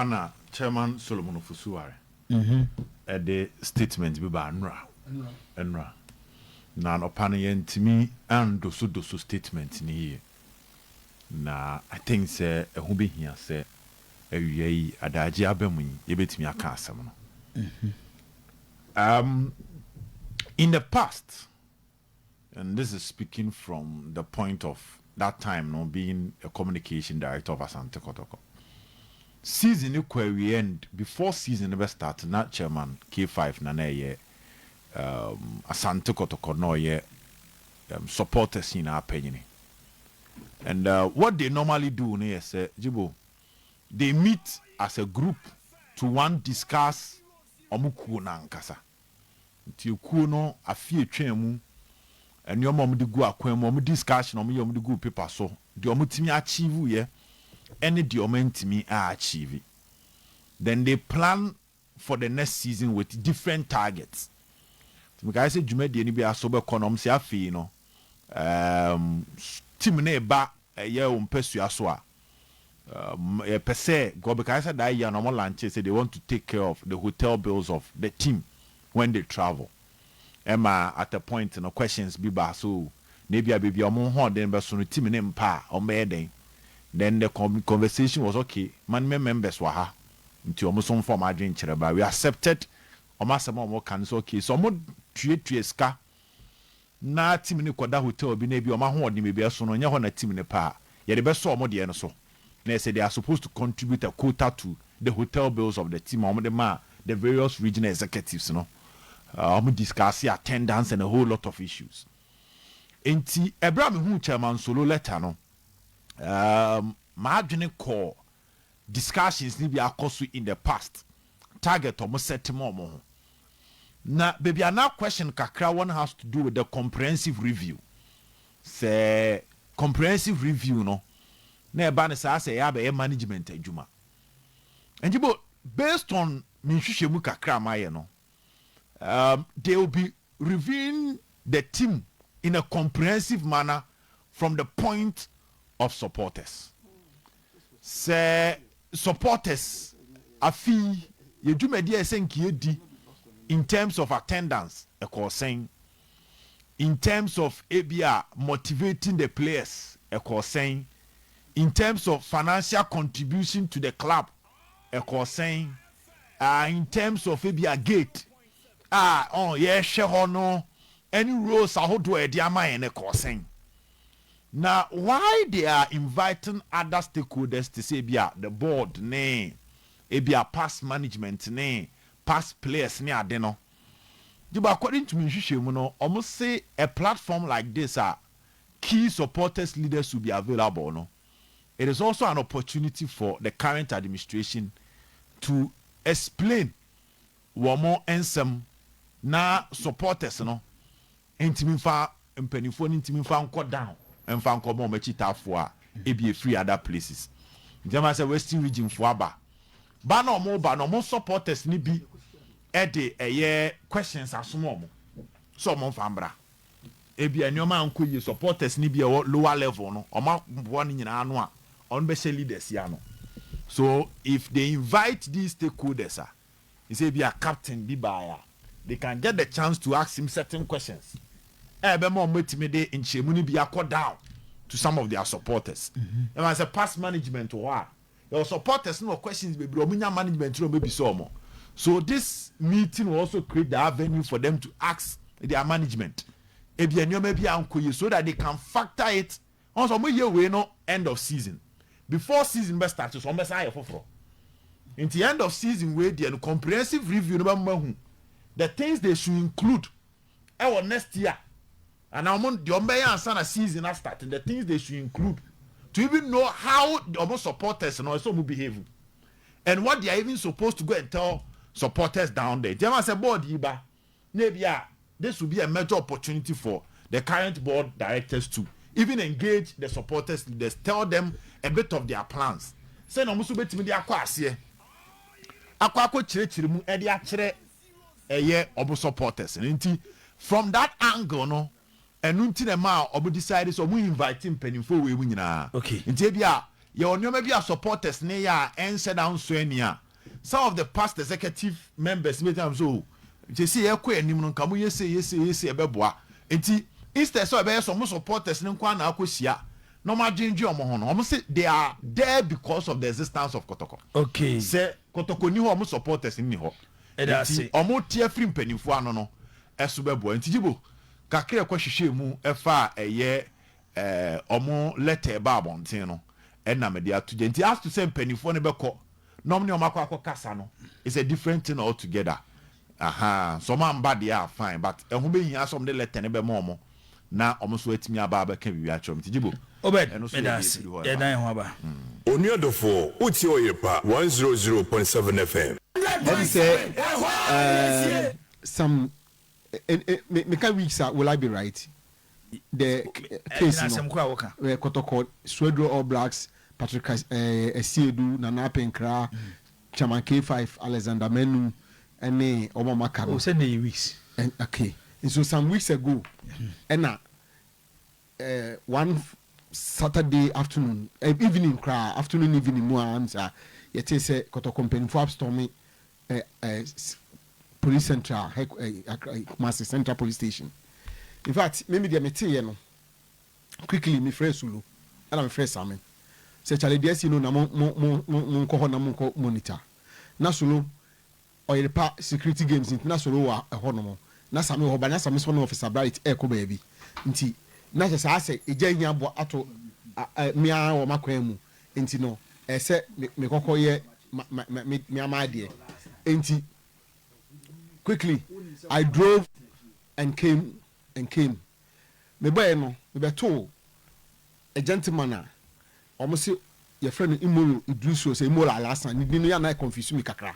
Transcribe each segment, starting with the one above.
Anna Chairman Solomon Fusuare. The statement be by Enra. Nan opinion to me and dosu statement ni. Na I think say a who be here say a adaji abemu yebetimi aka asem no. In the past, and this is speaking from the point of that time, no, being a communication director of In-Asante Kotoko. Season equally end before season never start. Not chairman K5 na ye Asante Kotoko no ye supporters in our opinion. And what they normally do, say, Jibo, they meet as a group to discuss omuku na nkasa. Nti okuo no afie twen mu ene omom de gu akwan mu om discussion om yom de gu paper so de om timi achieve ye ene de om ntimi achieve. Then they plan for the next season with different targets. Me guys say dwuma de ni bia so be konom se afie no team na eba ye o mpesua so a per se go because that year normal lunch say they want to take care of the hotel bills of the team when they travel. Emma at a point no questions be ba so maybe a baby omo ho den be so no team ne mpa o me den. Then the conversation was okay, man members were ha nti omo so form adwen kire ba we accepted omo asema omo kan so okay so omo tue ska na team ne koda hotel bi na bi omo ho de me be so no nya ho na team ne pa ye de be so omo de no so. They say they are supposed to contribute a quota to the hotel bills of the team. The various regional executives, discuss attendance and a whole lot of issues. Enti Abraham who chairman solo letter no. Margin call discussions ni be akosu in the past. Target almost set more. Now, baby, another question kakra one has to do with the comprehensive review. Say comprehensive review no. Na eba ne say ya be management adwuma. Enjibo based on minhwehwemu kakra maye no. They will be reviewing the team in a comprehensive manner from the point of supporters. Say supporters afi yedwuma dia senki edi in terms of attendance e ko saying in terms of ABR motivating the players e ko saying in terms of financial contribution to the club, saying, in terms of maybe a gate, no, any rules are hold to a diama and saying. Now, why they are inviting other stakeholders to say, the board, past management, past players, adeno. According to me, almost say a platform like this, key supporters, leaders will be available, no. It is also an opportunity for the current administration to explain what more ensem na supporters no intimifa mpanifo intimifa nko down emfa nko mo machitafo a ebi free other places. Njema say Western region fo aba ba na omo ba no mo supporters ni bi e de eye questions asomo mo so mo fambra ebi anyoma nko yi supporters ni bi lower level no omo bo ni nyina anu a on best leaders yano. So if they invite these stakeholders, he say be a captain, be buyer, they can get the chance to ask him certain questions. In Chemuni be a down to some of their supporters. And as a past management or your supporters no questions be management maybe so more. So this meeting will also create the avenue for them to ask their management. So that they can factor it on some way no end of season. Before season best starts, so best hire for. In the end of season, we the comprehensive review. The things they should include our next year, and I'm on the season are starting. The things they should include to even know how the supporters and also behave, and what they are even supposed to go and tell supporters down there. They must say, board Iba, maybe this will be a major opportunity for the current board directors to even engage the supporters leaders, tell them a bit of their plans. Say no musu betimi de akwa ase. Akwa chire mu e de akire eye obo supporters. Nti from that angle no enu nti na ma obo decide so mu invite mpanimfo we mu nyina. Okay. Nti bia your maybe a supporters near and said down so some of the past executive members made them so they say anim come yes ebeboa enti instead so be some supporters no kwa na akosia no ma dwendwe omo ho no say they are there because of the existence of Kotoko. Okay, say Kotoko ni ho supporters ni ho enti omo tie free mpanimfo ano no eso beboa enti jibo kakre kwa hwehwe mu efa eye omo letter ba abonten no na me dia to enti as to say mpanimfo ne beko nom ne omakwa kasa no is a different thing altogether. Some bad they are fine, but who be here some de letter ne be mo na omo so atimi aba ba ka biwa chom tijibo obed medas e dan ho aba Oniodofo uti oyepa 100.7 FM. Let me say some meka weeks will I be right? The case no Kotoko Swedro All Blacks Patrick Esiedu Nana Penkra Chairman K5 Alexander Menu and Obama Makano. Send weeks. Okay. And so some weeks ago, and one Saturday afternoon, evening cry, afternoon evening more answer. Yet say Kotoko company for stormy police central, Master Central Police Station. In fact, maybe the material quickly me friend Sulu and I'm friend Simon. Say Charlie, yes, you know, na mo monitor. Na Sulu or the security games international wa honomo. Na Sami ho ba na Sami so no officer bright echo baby. Nti na se say eja hia bo ato me a wo makwan mu. Nti no say me kokoye me amade. Nti quickly I drove and came. Me boy no me be told a gentleman almost your friend Imoro Idruso say Imoro Alasan ni no ya na confuse me kakra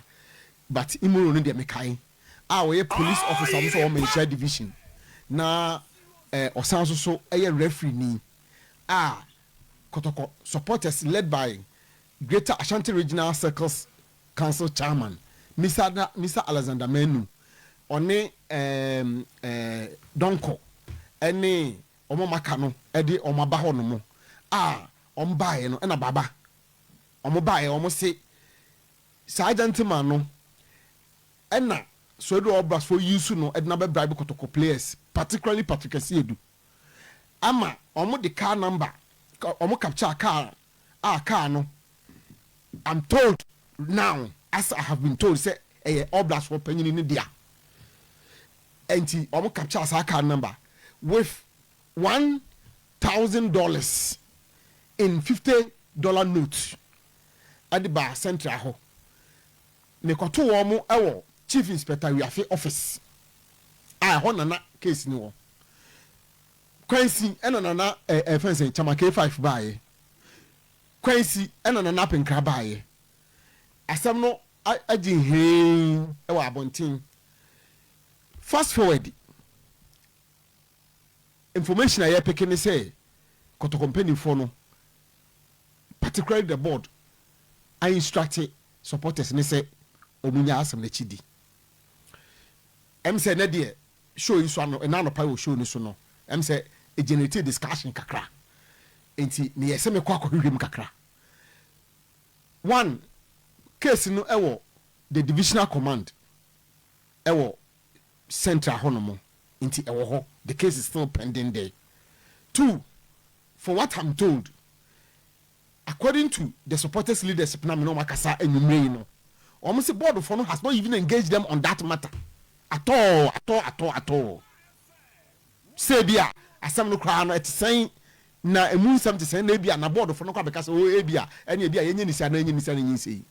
but Imoro no dey me kai we police officer so o share division na osan so referee ni Kotoko supporters led by Greater Ashanti Regional Circles Council Chairman Mr. Alexander Menu one donko ene omo makano ede omo ba ho no mo omo bae no na baba omo bae omo se sergeant man no ena so do obras for use no ede na be bribe Kotoko players particularly Patrick Esiedu ama omo the car number omo capture car no I'm told now as I have been told say obras for penyin ni dia enti omo capture as car number with $1,000 in $50 notes at the bar central ho me koto omo ewo chief inspector we afi office ho nana case ni wo Quincy enana fence chama K5 bae Quincy enana penkra bae asem no agin he ewo abontin. Fast forward, information I have taken say, Kotoko company for no, particularly the board, I instructed supporters and say, Omunya asam le chidi. Say Nadia show you so and now no show you so no. Say a generated discussion kakra. Enti me yese me kwa hwehwem kakra. One case no ewo the divisional command ewo central honomo into ewo the case is still pending there. 2, for what I'm told, according to the supporters leadership na me no makasa enumere no almost the board of no has not even engaged them on that matter at all. Say bia asem no kra no saying na emu nsam te saying na bia na board of no kwa bekasa o ebia ene bia yenye nisia na yenye nisia na yenye sei.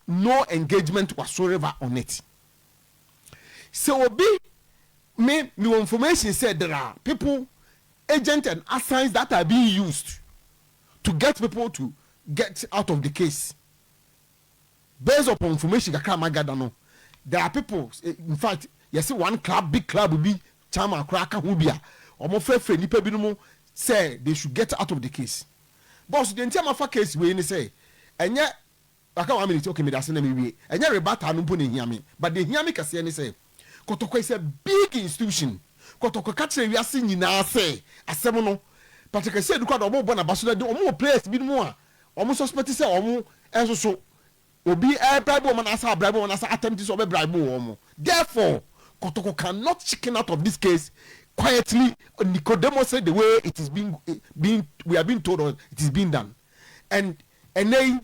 No engagement whatsoever on it. So be me information said there are people, agents and assigns that are being used to get people to get out of the case. Based upon information that come no, there are people. In fact, you see one club, big club will be Chama Kraka Hubia or more fair friend say they should get out of the case. Boss, the entire case we say, and yet I can't mean okay, me that's me and yet rebata no put in me, but the hear me can say Kotoko is a big institution. Kotoko catch we are seeing now say asemono Patrick said you omo born ambassador de omo players bi mu a omo suspect say omo enso so obi bribe woman asa bribe woman asa attempt to obe bribe omo. Therefore Kotoko cannot chicken out of this case quietly. Nicodemus said the way it is being we are being told it is being done. And then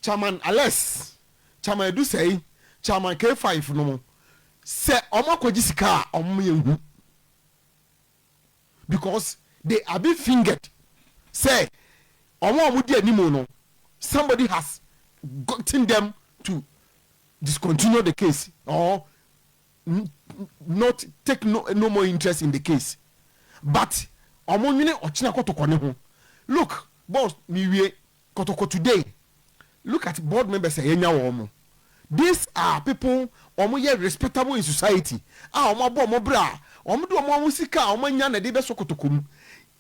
Chairman Ales, Chairman Edu say, Chairman K5 no say omo kwaji sika omo yengu. Because they are being fingered. Say omo di animo no. Somebody has gotten them to discontinue the case or not take no more interest in the case. But omo nyine ochina Kotoko ne ho. Look, boss, me Kotoko today. Look at board members yenya womo. These are people omo ye respectable in society. Omo abo omo bra, omo do omo sika, omo nya na de be so Kotoko mu.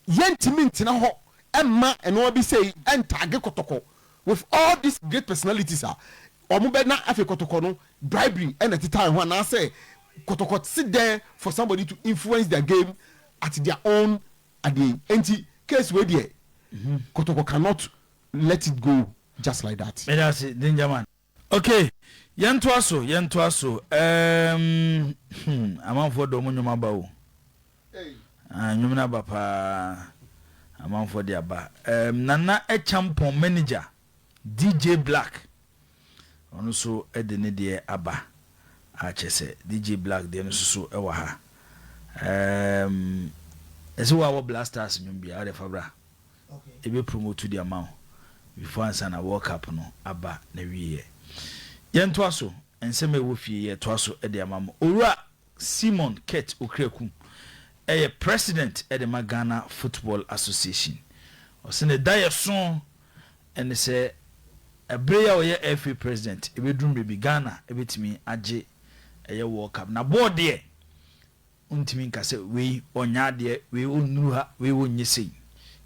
Yentimi ntina ho emma eno obi say entage Kotoko with all these great personalities omo be na afi Kotoko no bribery and at the time when I say Kotoko sit there for somebody to influence their game at their own at the empty case where there. Kotoko cannot let it go just like that. That's it, danger man. Okay, yentwaso. Amam for do munyo maba o. Nyumna ba pa. Amam for dia ba. Nana a champion manager DJ Black. Ono so edene de aba. A chese DJ Black de no so ewa ha. Ese wa Blasters nyumbi a de fabra. Okay. Ebe promote the amount before answer na World Cup no aba na wiye. Yento aso enseme wo fie ye to aso e de amamo. Owura Simon Ket Okreku president e de Ghana Football Association. O se ne daye son ene se ebreya o ye FA president ebe drum be Ghana ebetimi age eye World Cup. Na board de untimi nka se we onya de we onuru ha we wonyese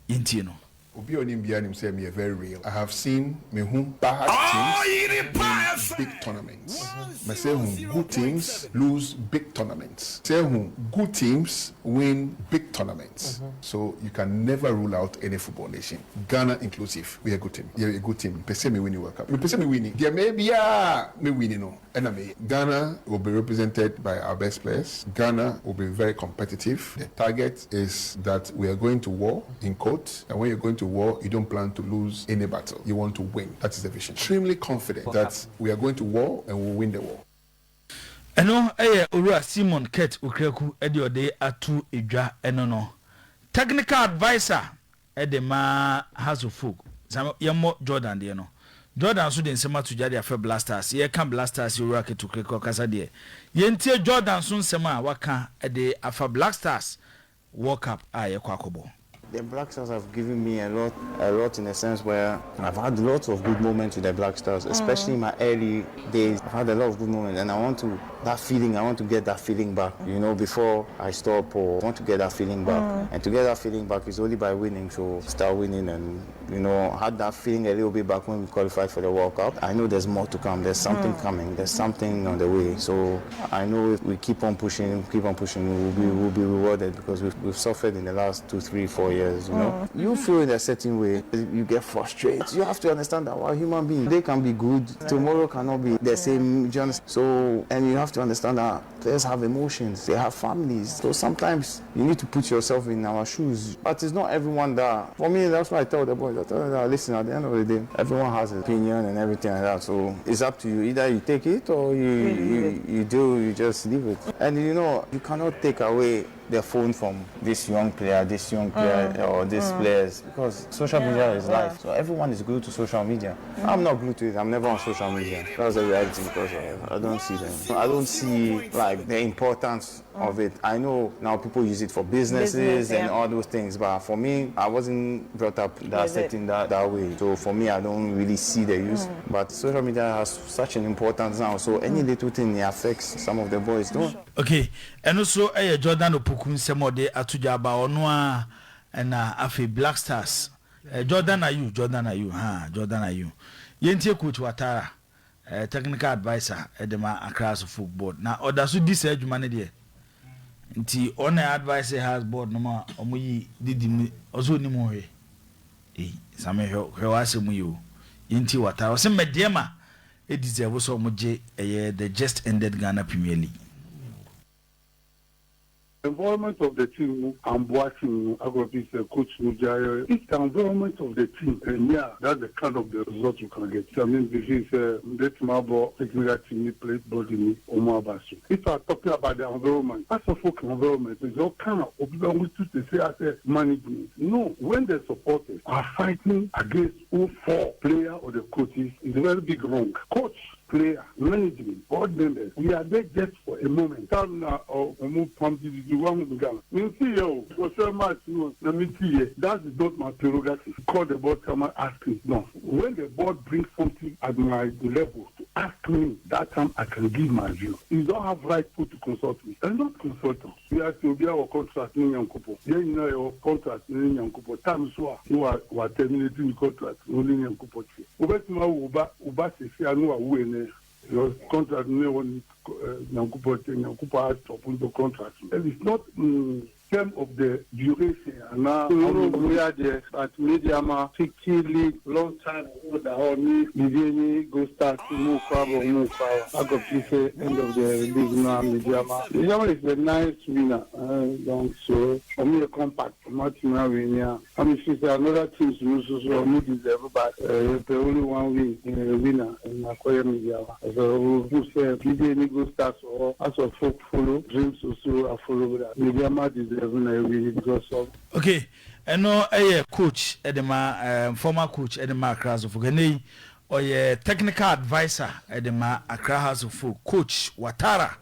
Inti no. Obi Onimbia himself me very real. I have seen me who bad teams win big tournaments. Me say who good teams lose big tournaments. Say who good teams win big tournaments. So you can never rule out any football nation. Ghana inclusive. We are a good team. We are a good team. Pese me winning World Cup. Pese me winning. There may be me winning no. And Ghana will be represented by our best players. Ghana will be very competitive. The target is that we are going to war in court, and when you're going to war, you don't plan to lose any battle. You want to win. That is the vision. Extremely confident that we are going to war and we'll win the war. Eno Owura Simon Ket Okreku ode atu edwa eno no. Technical advisor ma House of Folk. Yemo Jordan de no. Jordan so den sema to jade afa Blasters. Ye kan Blasters Owura Ket Okreku kasa de. Ye ntie Jordan so sema waka de afa Blasters World Cup ye kwakobo. The Black Stars have given me a lot in a sense where I've had lots of good moments with the Black Stars, especially in my early days. I've had a lot of good moments, and I want to get that feeling back, before I stop, or I want to get that feeling back. And to get that feeling back is only by winning, so start winning and, had that feeling a little bit back when we qualified for the World Cup. I know there's more to come, there's something coming, there's something on the way. So I know if we keep on pushing, we'll be rewarded, because we've suffered in the last 2, 3, 4 years. You feel in a certain way, you get frustrated. You have to understand that we're human beings. They can be good, tomorrow cannot be the same. So, and you have to understand that players have emotions, they have families. So sometimes you need to put yourself in our shoes. But it's not everyone that. For me, that's why I tell the boys, listen, at the end of the day, everyone has an opinion and everything like that. So it's up to you. Either you take it or you just leave it. And you cannot take away the phone from this young player, or these players, because social media is life. So everyone is glued to social media. I'm not glued to it. I'm never on social media. That's the reality, because I don't see them. I don't see the importance of it. I know now people use it for businesses and all those things, but for me, I wasn't brought up that way. So for me, I don't really see the use. But social media has such an importance now. So any little thing affects some of the boys. Don't. Okay, and also Jordan Opokun semode atujaba onwa na afi Black Stars. Jordan are you? Jordan are you? Yentie coach Watara, technical advisor edema across football. Na oda so this edwuma ne de. nti on advice has board no ma omoyi didi ozo ni mo hwe same hwe wase mu yo nti wata o se medema e deserve so omoje the just ended Ghana Premier League. Environment of the team, I'm watching Agropis coach Mujaya. It's the environment of the team, and yeah, that's the kind of the result you can get. I mean, this is that Mabo technical team played body Omar Basu. If I'm talking about the environment, as a folk environment, it's all kind of obligatory to say as a management. No, when the supporters are fighting against all four players or the coaches, it's a very big wrong. Coach, player, management, board members, we are there just for a moment. That's not my prerogative. Call the board, come and ask me. No. When the board brings something at my level to ask me, that time I can give my view. You don't have right to consult me. I'm not consultant. We have to be our contract in Yankupo. Then you know your contract in Yankupo. Time so you are terminating the contract only in Yankupo. Uba se I know who your contract no one Yankupo has to open the contract. And it's not term of the duration and now we are there at Mediama 50 league long time or me go start to move power. I got to say end of the league now Mediama is a nice winner donc so for me a compact Martina winner I mean she's another team so me deserve but the only one winner in Akoya Mediama so who say Mediama go start or as a folk follow dreams also follow that Mediama deserve. Okay, and no coach Edema former coach Edema Accra of Ghanaian or technical advisor Edema Accra House of Folk coach Watara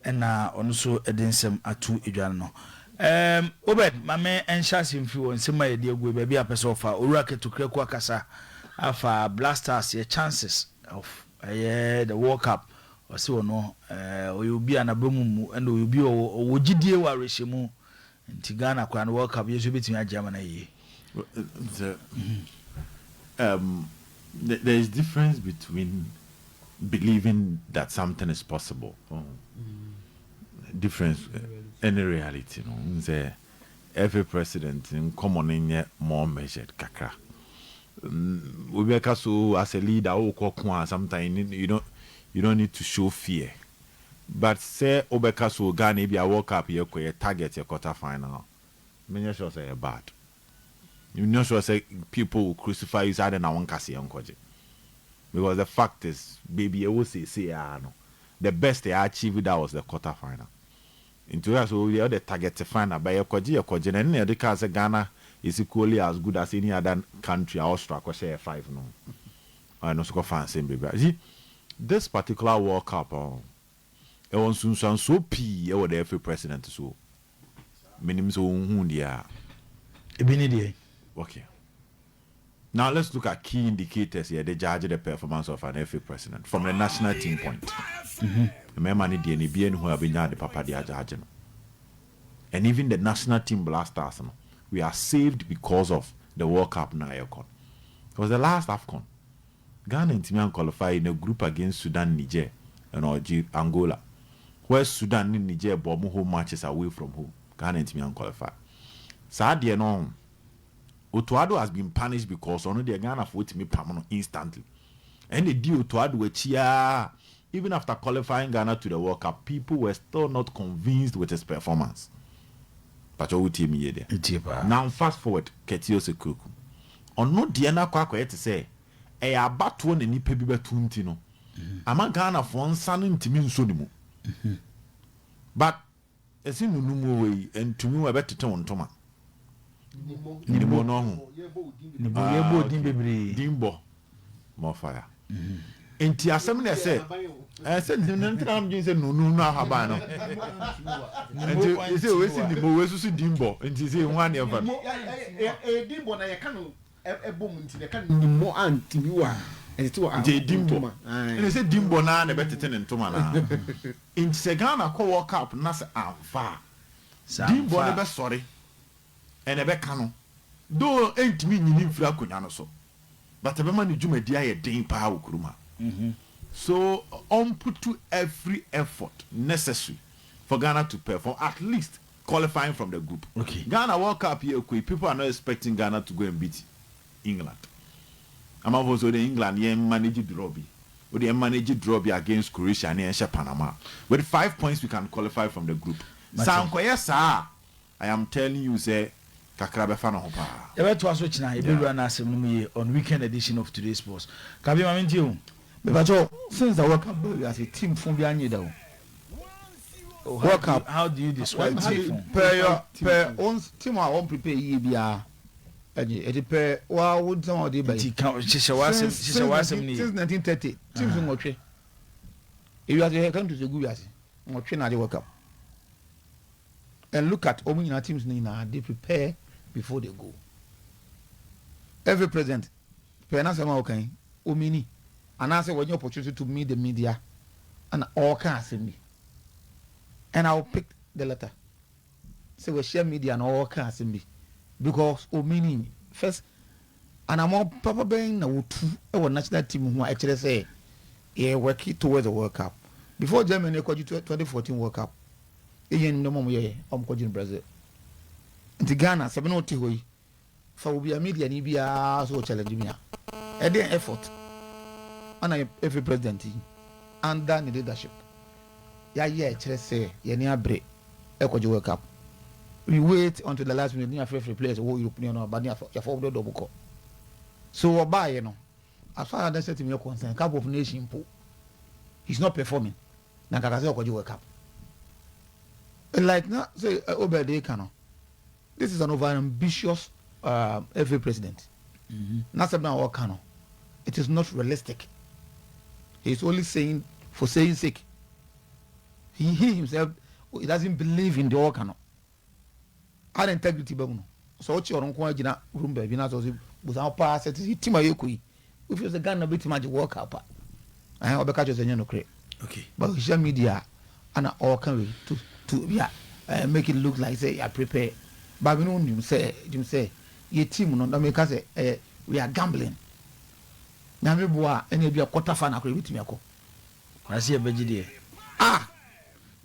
and also Edinsem Atu Idwano. Obed mame enshas influence my idea go baby apesofa urake to Krekwa Kasa afa Blasters your chances of the World Cup or so no you be an abumu and you be o gidie wa reshemu nti Ghana kwa World Cup yeso betimi agama na yi. There is difference between believing that something is possible difference in reality no every president in common in more measured kakra we be so as a leader o sometimes you don't need to show fear. But say Obeka so Ghana be a World Cup here ko target your quarter final. Me sure say bad. You know sure say people will crucify you side na one kasi onkoje. Because the fact is baby you will say no. The best they achieved that was the quarter final. Into us we are the target to final by your koje and any other case Ghana is equally as good as any other country Austria ko share 5 no. I no so fancy baby. See this particular World Cup I want to sound so pee over the every president so minimum so hundia. Okay. Now let's look at key indicators here. They judge the performance of an FA president from the national team point. Remember the NBN who have been the papa they are judging. And even the national team Blasters, we are saved because of the World Cup now. Because the last AFCON, Ghana and Timian qualified in a group against Sudan, Niger, and Angola. Where Sudan and Niger bomb home matches away from home. Ghana and Timian qualified. Sadly, no. Otuado has been punished because only the Ghana for me permanent instantly. And the deal Otuado were even after qualifying Ghana to the World Cup, people were still not convinced with his performance. But you tell me there. Now fast forward, Ketio Sekuku. On no Diana Kwakwa to say, about one and nipe bibe tuntino. Ama Ghana for one son intimin sonimu. But as in no way, and to me, I better turn on Toma. Dimbo more fire. Enti asem say said I'm just no habano. And you say we see the we so dimbo enti say one ever. Dimbo na ye kan ebom nti de kan ni mo anti wi wa dimbo. And say dimbo na better turn ntoma na. Enti se Ghana ko World Cup na se amfa. Dimbo na be sorry. And a becano. Though ain't me in Fracuano so. But a man you may die a day power kuruma. So put to every effort necessary for Ghana to perform, at least qualifying from the group. Okay. Ghana World Cup here, people are not expecting Ghana to go and beat England. I'm also the England, manage Droby. With the manage Droby against Croatia and Panama. With 5 points, we can qualify from the group. Yes, sir. I am telling you, say, Kakrabe fan of Ever to us which now on weekend edition of Today's Sports. Kabi Mamintio. But since the World Cup, as a team from behind World Cup. How do you describe team? Per own team I won't prepare EBR. It per what would some of the since 1930 teams in Motre. If you are the country to go as Motre na the World Cup. And look at Omina teams now, they prepare before they go. Every president, Penasama okay, Omini, and I say when your opportunity to meet the media, and all can see me. And I'll pick the letter. So we share media and all can see me. Because Omini first, and I'm all Papa Ben now our national team who actually say, yeah, working towards the World Cup. Before Germany got you 2014 World Cup. Iyen no mo ye omkojin Brazil nti Ghana se be no te hoyi fa obi a media ni bia so challenge me a dey effort ana every president under the leadership ya kire say ye ni abre ekoje World Cup. We wait until the last minute ni free players wo European no ba ni ya for double call. So oba ye no as far as that set me concern Cup of Nation po he's not performing na kaka say ekoje World Cup. Like now, say Obede Kano. This is an over-ambitious every president. Not something about Kano. It is not realistic. He's only saying for saying sake. He himself, he doesn't believe in the all Kano. Our integrity, babuno. So what you're on Kwajina room baby, not as without pass it. Tima Yokui. If you're the Ghana bit magic work up, I have a catch as a no crate. Okay, but social media and all can we to make it look like say I prepare. But we know you say your team no make us say we are gambling. Na me boa any be a quarter final akọ bitimi akọ. Kwasi abegide.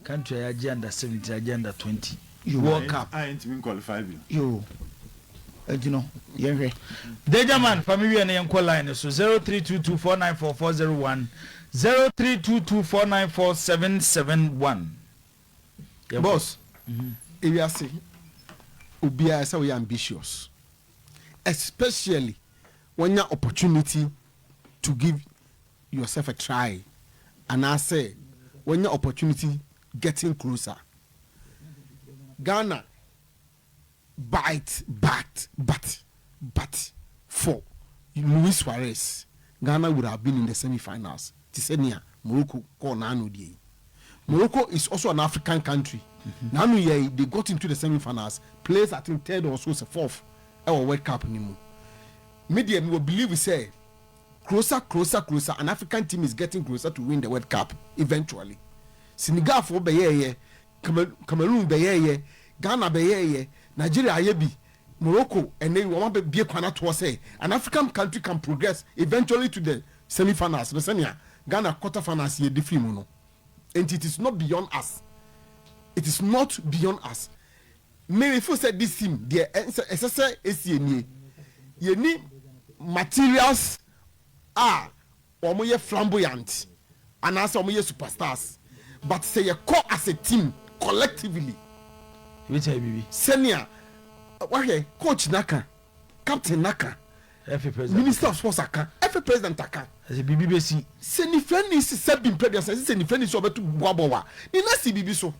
Country agenda 70 agenda 20. You World Cup. I ain't even qualified. You you know, yeah. Dejaman family and yanko line so 0322494401 0322494771. Boss, if you say, Ubia say we are ambitious, especially when you have opportunity to give yourself a try, and I say when your opportunity getting closer. Ghana but for Luis Suarez, Ghana would have been in the semi-finals. Tisenia, Morocco, Morocco is also an African country. Now they got into the semi-finals. Players I think third or so fourth. Our World Cup anymore. Media will believe we say closer. An African team is getting closer to win the World Cup eventually. Senegal for Beye, Cameroon Beye, Ghana Beye, Nigeria Ayebi, Morocco, and then we want to be to say an African country can progress eventually to the semi-finals. Ghana quarter-finals here defeat mono. And it is not beyond us. It is not beyond us. Maybe if you said this team, the SSA is you need materials or flamboyant and also superstars. But say you call as a team collectively. Which I be? Senior, Coach Naka, Captain Naka, every president, Minister of Sports Aka, every president Aka. As a BBC. Send the friend is 7 previous, send the friend is over to Wabawa. The next BB so.